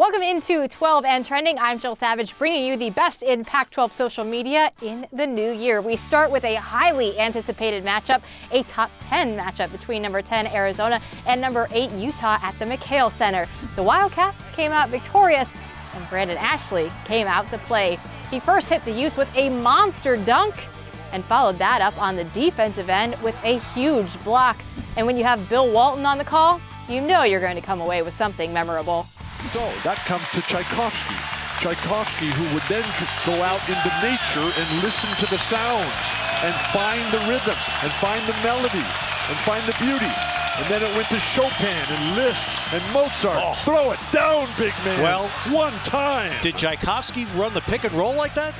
Welcome into 12 and Trending. I'm Jill Savage, bringing you the best in Pac-12 social media in the new year. We start with a highly anticipated matchup, a top 10 matchup between number 10 Arizona and number 8 Utah at the McHale Center. The Wildcats came out victorious, and Brandon Ashley came out to play. He first hit the Utes with a monster dunk and followed that up on the defensive end with a huge block. And when you have Bill Walton on the call, you know you're going to come away with something memorable. So that comes to Tchaikovsky. Tchaikovsky, who would then go out into nature and listen to the sounds and find the rhythm and find the melody and find the beauty. And then it went to Chopin and Liszt and Mozart. Oh. Throw it down, big man. Well, one time. Did Tchaikovsky run the pick and roll like that?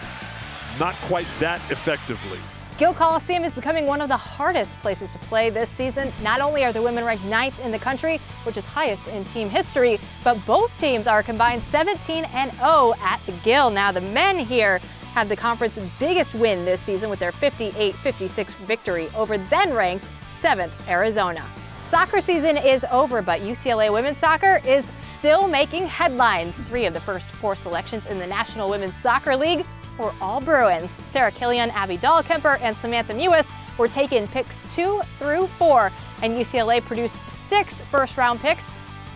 Not quite that effectively. Gill Coliseum is becoming one of the hardest places to play this season. Not only are the women ranked 9th in the country, which is highest in team history, but both teams are combined 17-0 at the Gill. Now the men here have the conference's biggest win this season with their 58-56 victory over then-ranked 7th Arizona. Soccer season is over, but UCLA women's soccer is still making headlines. 3 of the first 4 selections in the National Women's Soccer League were all Bruins. Sarah Killian, Abby Dahlkemper, and Samantha Mewis were taken picks 2 through 4, and UCLA produced 6 first-round picks,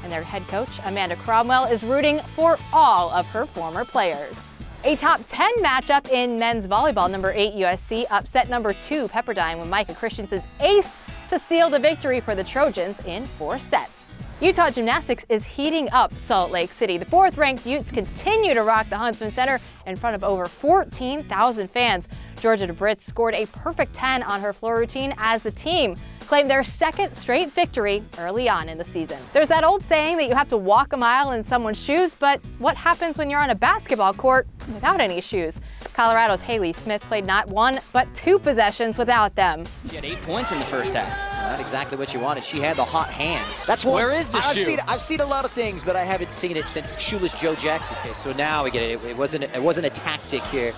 and their head coach, Amanda Cromwell, is rooting for all of her former players. A top 10 matchup in men's volleyball. Number 8 USC upset number 2 Pepperdine with Micah Christensen's ace to seal the victory for the Trojans in 4 sets. Utah Gymnastics is heating up Salt Lake City. The 4th-ranked Utes continue to rock the Huntsman Center in front of over 14,000 fans. Georgia DeBritz scored a perfect 10 on her floor routine as the team claimed their 2nd straight victory early on in the season. There's that old saying that you have to walk a mile in someone's shoes, but what happens when you're on a basketball court without any shoes? Colorado's Haley Smith played not 1, but 2 possessions without them. She had 8 points in the first half. Not exactly what you wanted. She had the hot hands. That's what. Where is the shoe? I've seen a lot of things, but I haven't seen it since Shoeless Joe Jackson. Okay, so now we get it. It wasn't a tactic here.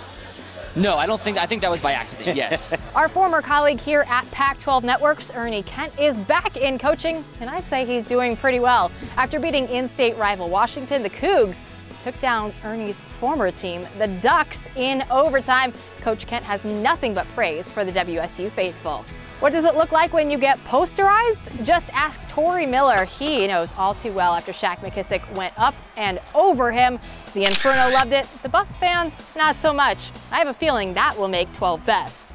No, I think that was by accident, yes. Our former colleague here at Pac-12 Networks, Ernie Kent, is back in coaching, and I'd say he's doing pretty well. After beating in-state rival Washington, the Cougs took down Ernie's former team, the Ducks, in overtime. Coach Kent has nothing but praise for the WSU faithful. What does it look like when you get posterized? Just ask Tori Miller. He knows all too well after Shaq McKissick went up and over him. The Inferno loved it. The Buffs fans, not so much. I have a feeling that will make 12 best.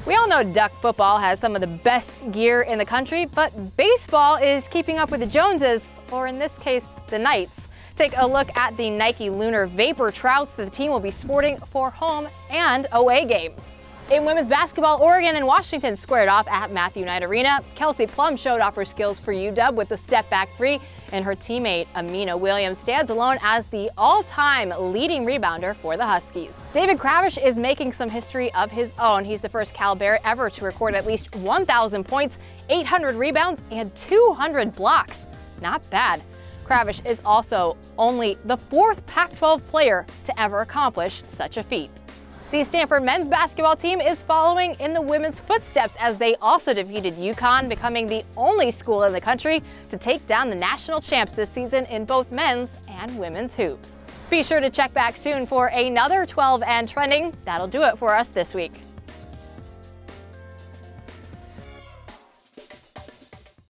We all know Duck football has some of the best gear in the country, but baseball is keeping up with the Joneses, or in this case, the Knights. Take a look at the Nike Lunar Vapor Trouts that the team will be sporting for home and away games. In women's basketball, Oregon and Washington squared off at Matthew Knight Arena. Kelsey Plum showed off her skills for UW with the step-back 3, and her teammate Amina Williams stands alone as the all-time leading rebounder for the Huskies. David Kravish is making some history of his own. He's the first Cal Bear ever to record at least 1,000 points, 800 rebounds, and 200 blocks. Not bad. Kravish is also only the 4th Pac-12 player to ever accomplish such a feat. The Stanford men's basketball team is following in the women's footsteps as they also defeated UConn, becoming the only school in the country to take down the national champs this season in both men's and women's hoops. Be sure to check back soon for another 12 and Trending. That'll do it for us this week.